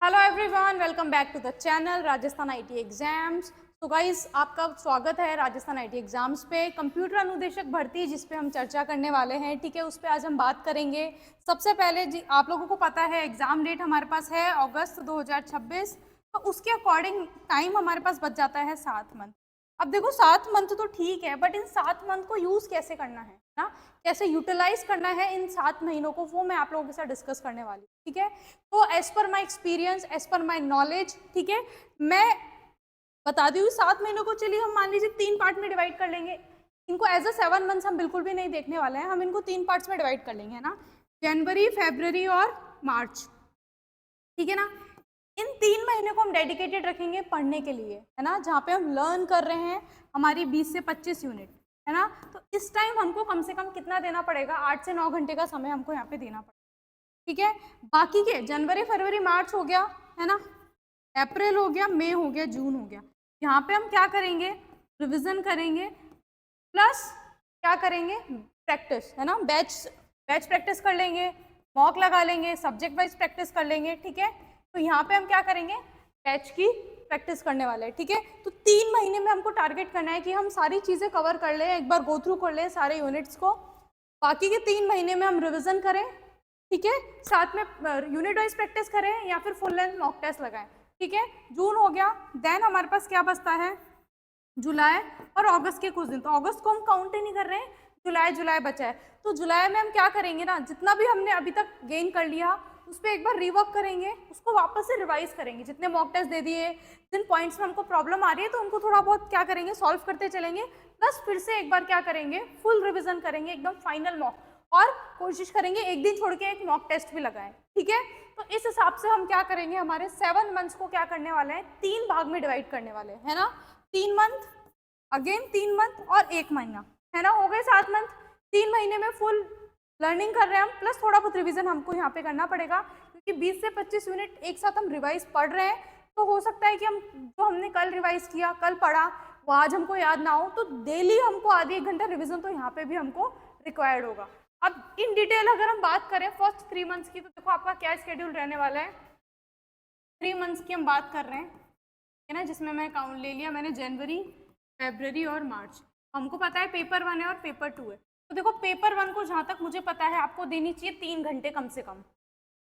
Hello everyone, welcome back to the channel Rajasthan IT exams. तो guys, आपका स्वागत है राजस्थान आईटी एग्जाम्स पे। कंप्यूटर अनुदेशक भर्ती जिस पे हम चर्चा करने वाले हैं, ठीक है, उस पे आज हम बात करेंगे। सबसे पहले जी, आप लोगों को पता है एग्जाम डेट हमारे पास है अगस्त 2026। तो उसके अकॉर्डिंग टाइम हमारे पास बच जाता है 7 मंथ। अब देखो 7 मंथ तो ठीक है, बट इन 7 मंथ को यूज़ कैसे करना है ना, कैसे यूटिलाइज करना है इन 7 महीनों को, वो मैं आप लोगों के साथ डिस्कस करने वाली हूँ। ठीक है, तो as per my experience, as per my knowledge, ठीक है, मैं बता दी हुई 7 महीनों को चलिए हम मान लीजिए 3 पार्ट में डिवाइड कर लेंगे। इनको एज अ 7 मंथ्स हम बिल्कुल भी नहीं देखने वाले हैं, हम इनको 3 पार्ट्स में डिवाइड कर लेंगे, है ना, जनवरी, फरवरी और मार्च। ठीक है ना, इन 3 महीने को हम डेडिकेटेड रखेंगे पढ़ने के लिए, है ना, जहाँ पे हम लर्न कर रहे हैं हमारी 20 से 25 यूनिट, है ना। तो इस टाइम हमको कम से कम कितना देना पड़ेगा, 8 से 9 घंटे का समय हमको यहाँ पे देना पड़ेगा। ठीक है, बाकी के जनवरी, फरवरी, मार्च हो गया, है ना, अप्रैल हो गया, मई हो गया, जून हो गया, यहाँ पे हम क्या करेंगे, रिविजन करेंगे, प्लस क्या करेंगे, प्रैक्टिस, है ना, बैच प्रैक्टिस कर लेंगे, मॉक लगा लेंगे, सब्जेक्ट वाइज प्रैक्टिस कर लेंगे। ठीक है, तो यहाँ पे हम क्या करेंगे, बैच की प्रैक्टिस करने वाले हैं। ठीक है, तो 3 महीने में हमको टारगेट करना है कि हम सारी चीज़ें कवर कर लें, एक बार गो थ्रू कर लें सारे यूनिट्स को। बाकी के 3 महीने में हम रिविजन करें, ठीक है, साथ में यूनिट वाइज प्रैक्टिस करें या फिर फुल लेंथ मॉक टेस्ट लगाएं। ठीक है, जून हो गया, देन हमारे पास क्या बचता है, जुलाई और अगस्त के कुछ दिन। तो अगस्त को हम काउंट ही नहीं कर रहे हैं, जुलाई बचा है। तो जुलाई में हम क्या करेंगे ना, जितना भी हमने अभी तक गेन कर लिया उस पर एक बार रिवर्क करेंगे, उसको वापस से रिवाइज करेंगे, जितने मॉक टेस्ट दे दिए, जिन पॉइंट्स में हमको प्रॉब्लम आ रही है तो उनको थोड़ा बहुत क्या करेंगे, सॉल्व करते चलेंगे, प्लस फिर से एक बार क्या करेंगे, फुल रिविजन करेंगे, एकदम फाइनल मॉक, और कोशिश करेंगे एक दिन छोड़ के एक मॉक टेस्ट भी लगाएं। ठीक है, तो इस हिसाब से हम क्या करेंगे, हमारे 7 मंथ्स को क्या करने वाले हैं, 3 भाग में डिवाइड करने वाले हैं, है ना। 3 मंथ, अगेन 3 मंथ और 1 महीना, है ना, हो गए 7 मंथ। 3 महीने में फुल लर्निंग कर रहे हैं हम, प्लस थोड़ा बहुत रिवीजन हमको यहाँ पे करना पड़ेगा, क्योंकि 20 से 25 यूनिट एक साथ हम रिवाइज पढ़ रहे हैं। तो हो सकता है कि हम जो हमने कल रिवाइज किया, कल पढ़ा, वो आज हमको याद ना हो, तो डेली हमको आधी 1 घंटा रिविजन तो यहाँ पे भी हमको रिक्वायर्ड होगा। अब इन डिटेल अगर हम बात करें फर्स्ट 3 मंथ्स की, तो देखो आपका क्या स्केड्यूल रहने वाला है। 3 मंथ्स की हम बात कर रहे हैं, है ना, जिसमें मैं काउंट ले लिया मैंने, जनवरी, फरवरी और मार्च। हमको पता है पेपर 1 है और पेपर 2 है। तो देखो पेपर 1 को जहाँ तक मुझे पता है आपको देनी चाहिए 3 घंटे कम से कम,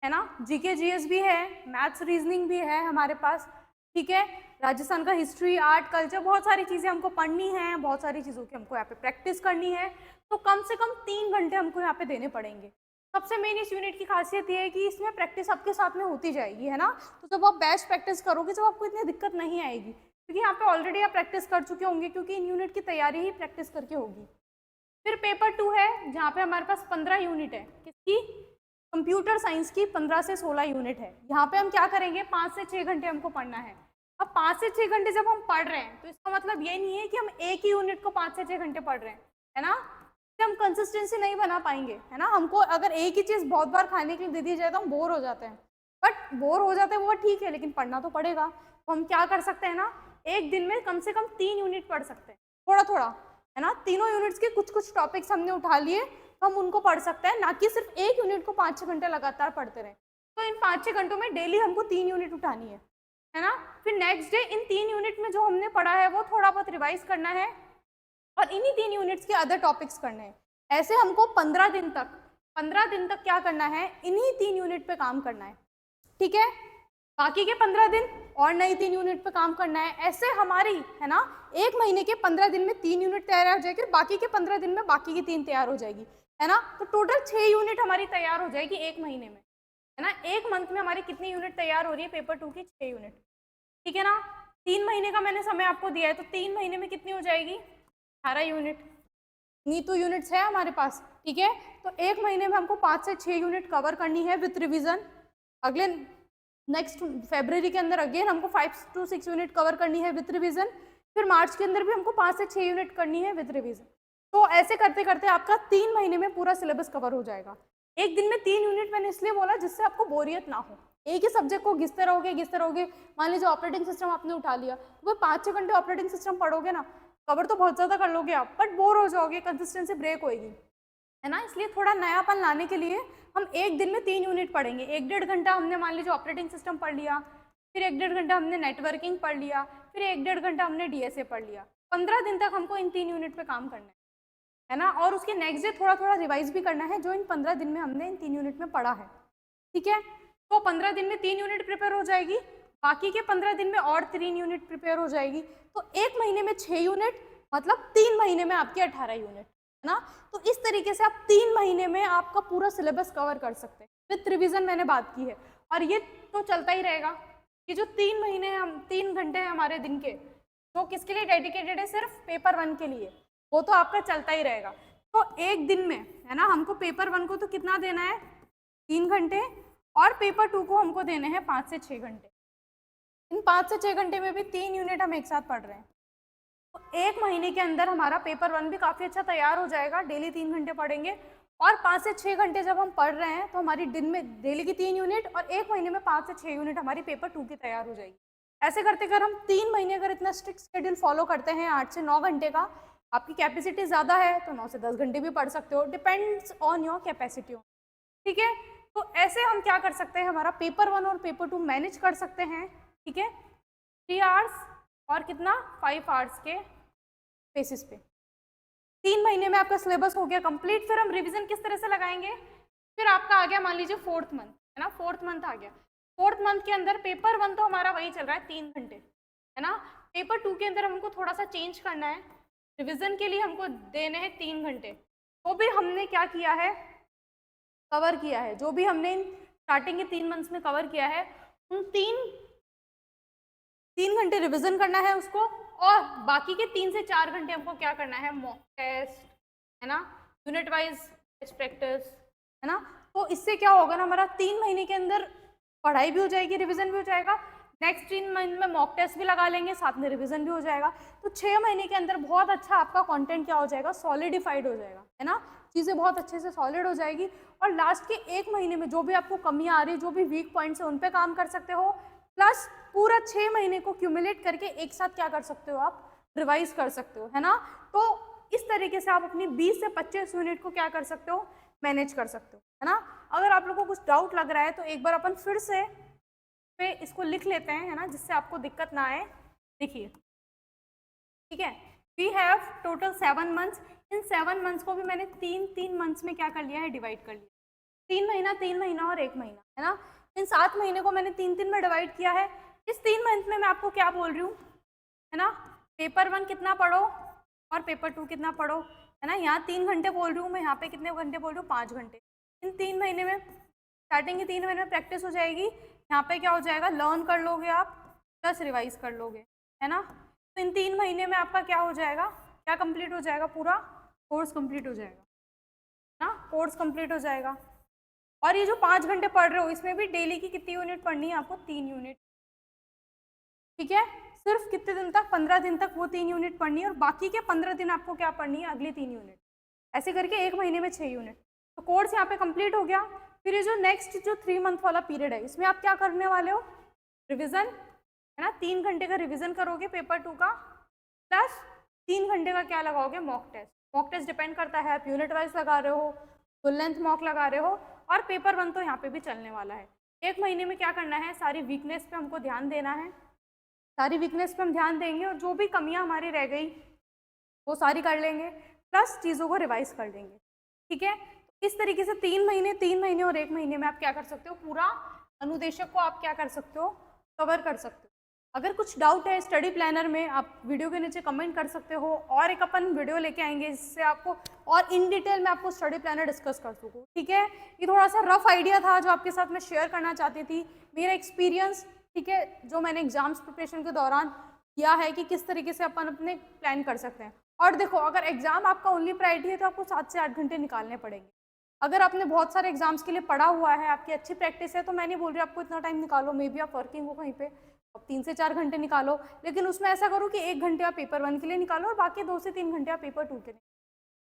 है ना। जीके जीएस भी है, मैथ्स रीजनिंग भी है हमारे पास। ठीक है, राजस्थान का हिस्ट्री, आर्ट, कल्चर, बहुत सारी चीज़ें हमको पढ़नी है, बहुत सारी चीज़ों की हमको यहाँ पे प्रैक्टिस करनी है। तो कम से कम 3 घंटे हमको यहाँ पे देने पड़ेंगे। सबसे मेन इस यूनिट की खासियत ये है कि इसमें प्रैक्टिस आपके साथ में होती जाएगी, है ना। तो जब आप बैच प्रैक्टिस करोगे तो आपको इतनी दिक्कत नहीं आएगी, क्योंकि यहाँ पे ऑलरेडी आप प्रैक्टिस कर चुके होंगे, क्योंकि इन यूनिट की तैयारी ही प्रैक्टिस करके होगी। फिर पेपर 2 है, जहाँ पे हमारे पास 15 यूनिट है, किसकी, कंप्यूटर साइंस की 15 से 16 यूनिट है। यहाँ पे हम क्या करेंगे, 5 से 6 घंटे हमको पढ़ना है। अब 5 से 6 घंटे जब हम पढ़ रहे हैं, तो इसका मतलब ये नहीं है कि हम एक ही यूनिट को 5 से 6 घंटे पढ़ रहे हैं, है ना। हम कंसिस्टेंसी नहीं बना पाएंगे, है ना। हमको अगर एक ही चीज़ बहुत बार खाने के लिए दे दी जाए तो हम बोर हो जाते हैं, बट बोर हो जाते हैं वो ठीक है, लेकिन पढ़ना तो पड़ेगा। तो हम क्या कर सकते हैं ना, एक दिन में कम से कम 3 यूनिट पढ़ सकते हैं, थोड़ा थोड़ा, है ना। तीनों यूनिट्स के कुछ कुछ टॉपिक्स हमने उठा लिए तो हम उनको पढ़ सकते हैं, ना कि सिर्फ एक यूनिट को 5-6 घंटे लगातार पढ़ते रहे। तो इन 5-6 घंटों में डेली हमको 3 यूनिट उठानी है ना। फिर नेक्स्ट डे इन 3 यूनिट में जो हमने पढ़ा है वो थोड़ा बहुत रिवाइज करना है, और इन्हीं 3 यूनिट्स के अदर टॉपिक्स करने हैं। ऐसे हमको 15 दिन तक क्या करना है, इन्हीं 3 यूनिट पे काम करना है। ठीक है, बाकी के 15 दिन और नई 3 यूनिट पे काम करना है। ऐसे हमारी, है ना, 1 महीने के 15 दिन में 3 यूनिट तैयार हो जाएगी, बाकी के 15 दिन में बाकी की 3 तैयार हो जाएगी, है ना। तो टोटल 6 यूनिट हमारी तैयार हो जाएगी 1 महीने में, है ना। 1 मंथ में हमारी कितनी यूनिट तैयार हो रही है, पेपर 2 की 6 यूनिट। ठीक है ना, 3 महीने का मैंने समय आपको दिया है, तो 3 महीने में कितनी हो जाएगी, 18 यूनिट। इतनी तो यूनिट्स है हमारे पास। ठीक है, तो 1 महीने में हमको 5 से 6 यूनिट कवर करनी है विथ रिविजन। अगले नेक्स्ट फरवरी के अंदर अगेन हमको 5 to 6 यूनिट कवर करनी है विथ रिविजन। फिर मार्च के अंदर भी हमको 5 से 6 यूनिट करनी है विथ रिविजन। तो ऐसे करते करते आपका 3 महीने में पूरा सिलेबस कवर हो जाएगा। एक दिन में 3 यूनिट मैंने इसलिए बोला जिससे आपको बोरियत ना हो, एक ही सब्जेक्ट को घिसते रहोगे। मान लीजिए ऑपरेटिंग सिस्टम आपने उठा लिया, तो वो 5-6 घंटे ऑपरेटिंग सिस्टम पढ़ोगे ना, कवर तो बहुत ज़्यादा कर लोगे आप, बट बोर हो जाओगे, कंसिस्टेंसी ब्रेक होएगी, है ना। इसलिए थोड़ा नयापन लाने के लिए हम एक दिन में 3 यूनिट पढ़ेंगे। 1-1.5 घंटा हमने मान लीजिए ऑपरेटिंग सिस्टम पढ़ लिया, फिर 1-1.5 घंटा हमने नेटवर्किंग पढ़ लिया, फिर 1-1.5 घंटा हमने डीएसए पढ़ लिया। 15 दिन तक हमको इन 3 यूनिट पे काम करना है ना, और उसके नेक्स्ट डे थोड़ा थोड़ा रिवाइज भी करना है जो इन 15 दिन में हमने इन 3 यूनिट में पढ़ा है। ठीक है, तो 15 दिन में 3 यूनिट प्रिपेयर हो जाएगी, बाकी के 15 दिन में और 3 यूनिट प्रिपेयर हो जाएगी, तो 1 महीने में 6 यूनिट, मतलब 3 महीने में आपकी 18 यूनिट, है ना। तो इस तरीके से आप 3 महीने में आपका पूरा सिलेबस कवर कर सकते हैं। विद रिवीजन मैंने बात की है, और ये तो चलता ही रहेगा। ये जो 3 महीने हम 3 घंटे हैं हमारे दिन के, तो किसके लिए डेडिकेटेड है? सिर्फ पेपर 1 के लिए, वो तो आपका चलता ही रहेगा। तो एक दिन में, है ना, हमको पेपर 1 को तो कितना देना है? 3 घंटे, और पेपर 2 को हमको देने हैं 5 से 6 घंटे। इन 5 से 6 घंटे में भी 3 यूनिट हम एक साथ पढ़ रहे हैं, तो 1 महीने के अंदर हमारा पेपर 1 भी काफ़ी अच्छा तैयार हो जाएगा। डेली 3 घंटे पढ़ेंगे, और 5 से 6 घंटे जब हम पढ़ रहे हैं तो हमारी दिन में डेली की 3 यूनिट, और 1 महीने में 5 से 6 यूनिट हमारी पेपर 2 की तैयार हो जाएगी। ऐसे करते अगर हम 3 महीने अगर इतना स्ट्रिक्ट शेड्यूल फॉलो करते हैं 8 से 9 घंटे का, आपकी कैपेसिटी ज़्यादा है तो 9 से 10 घंटे भी पढ़ सकते हो, डिपेंड्स ऑन योर कैपेसिटी। ठीक है, तो ऐसे हम क्या कर सकते हैं, हमारा पेपर 1 और पेपर 2 मैनेज कर सकते हैं। ठीक है, 3 आवर्स और कितना 5 आवर्स के बेसिस पे 3 महीने में आपका सिलेबस हो गया कंप्लीट। फिर हम रिवीजन किस तरह से लगाएंगे? फिर आपका आ गया मान लीजिए 4th मंथ, है ना, 4th मंथ आ गया। 4th मंथ के अंदर पेपर 1 तो हमारा वही चल रहा है 3 घंटे, है ना। पेपर 2 के अंदर हमको थोड़ा सा चेंज करना है, रिवीजन के लिए हमको देने हैं 3 घंटे। वो भी हमने क्या किया है, कवर किया है। जो भी हमने स्टार्टिंग के 3 मंथ्स में कवर किया है, उन 3 घंटे रिवीजन करना है उसको, और बाकी के 3 से 4 घंटे हमको क्या करना है, मॉक टेस्ट, है ना, यूनिट वाइज टेस्ट प्रैक्टिस, है ना। तो इससे क्या होगा ना, हमारा 3 महीने के अंदर पढ़ाई भी हो जाएगी, रिवीजन भी हो जाएगा। नेक्स्ट 3 महीने में मॉक टेस्ट भी लगा लेंगे, साथ में रिवीजन भी हो जाएगा। तो 6 महीने के अंदर बहुत अच्छा आपका कंटेंट क्या हो जाएगा, सॉलिडिफाइड हो जाएगा, है ना। चीज़ें बहुत अच्छे से सॉलिड हो जाएगी, और लास्ट के 1 महीने में जो भी आपको कमियां आ रही है, जो भी वीक पॉइंट्स है, उन पे काम कर सकते हो। प्लस पूरा 6 महीने को क्यूमुलेट करके एक साथ क्या कर सकते हो, आप रिवाइज कर सकते हो, है ना। तो इस तरीके से आप अपनी 20 से 25 यूनिट को क्या कर सकते हो, मैनेज कर सकते हो, है ना। अगर आप लोगों को कुछ डाउट लग रहा है तो एक बार अपन फिर से पे इसको लिख लेते हैं, है ना, जिससे आपको दिक्कत ना आए। देखिए, ठीक है, वी हैव टोटल 7 मंथ्स। इन 7 मंथ्स को भी मैंने 3 मंथ्स में क्या कर लिया है, डिवाइड कर लिया। 3 महीना और 1 महीना, है ना। इन 7 महीने को मैंने 3 में डिवाइड किया है। इस 3 मंथ में मैं आपको क्या बोल रही हूँ, है ना, पेपर 1 कितना पढ़ो और पेपर 2 कितना पढ़ो, है ना। यहाँ 3 घंटे बोल रही हूँ मैं, यहाँ पे कितने घंटे बोल रही हूँ, 5 घंटे। इन 3 महीने में, स्टार्टिंग के 3 महीने में प्रैक्टिस हो जाएगी। यहाँ पे क्या हो जाएगा, लर्न कर लोगे आप, प्लस रिवाइज कर लोगे, है ना। तो इन 3 महीने में आपका क्या हो जाएगा, क्या कंप्लीट हो जाएगा, पूरा कोर्स कंप्लीट हो जाएगा, ना, कोर्स कंप्लीट हो जाएगा। और ये जो 5 घंटे पढ़ रहे हो, इसमें भी डेली की कितनी यूनिट पढ़नी है आपको, 3 यूनिट। ठीक है, सिर्फ कितने दिन तक, 15 दिन तक वो 3 यूनिट पढ़नी है, और बाकी के 15 दिन आपको क्या पढ़नी है, अगली 3 यूनिट। ऐसे करके 1 महीने में 6 यूनिट। तो कोर्स यहाँ पे कंप्लीट हो गया। फिर ये जो नेक्स्ट जो 3 मंथ वाला पीरियड है, इसमें आप क्या करने वाले हो, रिविजन, है ना। 3 घंटे का रिविजन करोगे पेपर 2 का, प्लस 3 घंटे का क्या लगाओगे, mock test. Mock test depend करता है आप यूनिट वाइज लगा रहे हो, फुल लेंथ मॉक लगा रहे हो, और पेपर 1 तो यहाँ पे भी चलने वाला है। 1 महीने में क्या करना है, सारी वीकनेस पे हमको ध्यान देना है, सारी वीकनेस पे हम ध्यान देंगे, और जो भी कमियां हमारी रह गई वो सारी कर लेंगे, प्लस चीज़ों को रिवाइज कर लेंगे। ठीक है, इस तरीके से 3 महीने और 1 महीने में आप क्या कर सकते हो, पूरा अनुदेशक को आप क्या कर सकते हो, कवर कर सकते हो। अगर कुछ डाउट है स्टडी प्लानर में, आप वीडियो के नीचे कमेंट कर सकते हो, और एक अपन वीडियो लेके आएंगे जिससे आपको और इन डिटेल में आपको स्टडी प्लानर डिस्कस कर सकूँ। ठीक है, ये थोड़ा सा रफ आइडिया था जो आपके साथ मैं शेयर करना चाहती थी, मेरा एक्सपीरियंस, ठीक है, जो मैंने एग्जाम्स प्रिपरेशन के दौरान किया है कि किस तरीके से अपन अपने प्लान कर सकते हैं। और देखो, अगर एग्जाम आपका ओनली प्रायोरिटी है तो आपको 7 से 8 घंटे निकालने पड़ेंगे। अगर आपने बहुत सारे एग्जाम्स के लिए पढ़ा हुआ है, आपकी अच्छी प्रैक्टिस है, तो मैं नहीं बोल रही आपको इतना टाइम निकालो, मे बी आप वर्किंग हो कहीं पे, अब 3 से 4 घंटे निकालो, लेकिन उसमें ऐसा करो कि 1 घंटे आप पेपर 1 के लिए निकालो और बाकी 2 से 3 घंटे आप पेपर 2 के लिए।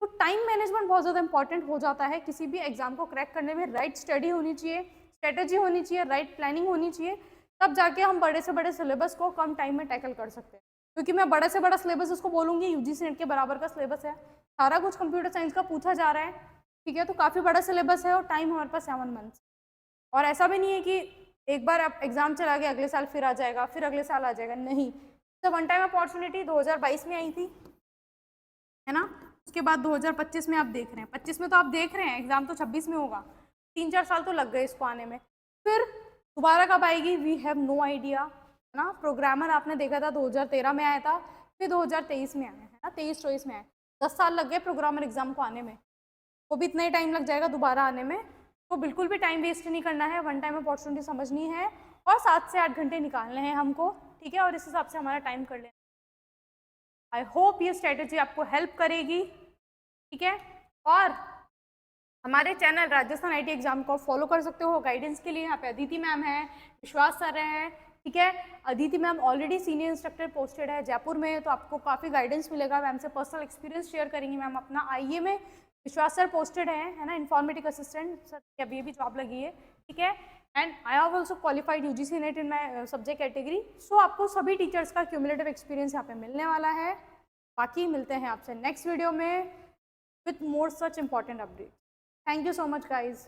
तो टाइम मैनेजमेंट बहुत ज़्यादा इंपॉर्टेंट हो जाता है किसी भी एग्जाम को क्रैक करने में। राइट स्टडी होनी चाहिए, स्ट्रेटेजी होनी चाहिए, राइट प्लानिंग होनी चाहिए, तब जाके हम बड़े से बड़े सिलेबस को कम टाइम में टैकल कर सकते हैं। क्योंकि मैं बड़े से बड़ा सिलेबस उसको बोलूँगी, यूजीसी नेट के बराबर का सिलेबस है, सारा कुछ कंप्यूटर साइंस का पूछा जा रहा है, ठीक है, तो काफ़ी बड़ा सिलेबस है और टाइम हमारे पास 7 मंथ्स। और ऐसा भी नहीं है कि एक बार आप एग्ज़ाम चला गया अगले साल फिर आ जाएगा, फिर अगले साल आ जाएगा, नहीं। तो वन टाइम अपॉर्चुनिटी 2022 में आई थी, है ना। उसके बाद 2025 में आप देख रहे हैं, 25 में तो आप देख रहे हैं, एग्ज़ाम तो 26 में होगा, 3-4 साल तो लग गए इसको आने में। फिर दोबारा कब आएगी, वी हैव नो आइडिया, है ना। प्रोग्रामर आपने देखा था 2013 में आया था, फिर 2023 में आया, है ना, 23-24 में आया, 10 साल लग गए प्रोग्रामर एग्ज़ाम को आने में, वो भी इतना ही टाइम लग जाएगा दोबारा आने में। तो बिल्कुल भी टाइम वेस्ट नहीं करना है, वन टाइम अपॉर्चुनिटी समझनी है और 7 से 8 घंटे निकालने हैं हमको, ठीक है, और इस हिसाब से हमारा टाइम कर लेना। आई होप ये स्ट्रेटेजी आपको हेल्प करेगी, ठीक है। और हमारे चैनल राजस्थान आईटी एग्जाम को फॉलो कर सकते हो गाइडेंस के लिए। यहाँ पे अदिति मैम है, विश्वास सर हैं, ठीक है। Aditi ma'am already senior instructor posted है जयपुर में, तो आपको काफ़ी गाइडेंस मिलेगा। मैम से पर्सनल एक्सपीरियंस शेयर करेंगी मैम अपना। आईए में विश्वास सर पोस्टेड है ना, इन्फॉर्मेटिक असिस्टेंट सर की अभी भी जॉब लगी है, ठीक है। And I have also qualified UGC NET in my subject category. So आपको सभी टीचर्स का क्यूमुलेटिव एक्सपीरियंस यहाँ पे मिलने वाला है। बाकी मिलते हैं आपसे नेक्स्ट वीडियो में with more such important update. Thank you so much, guys.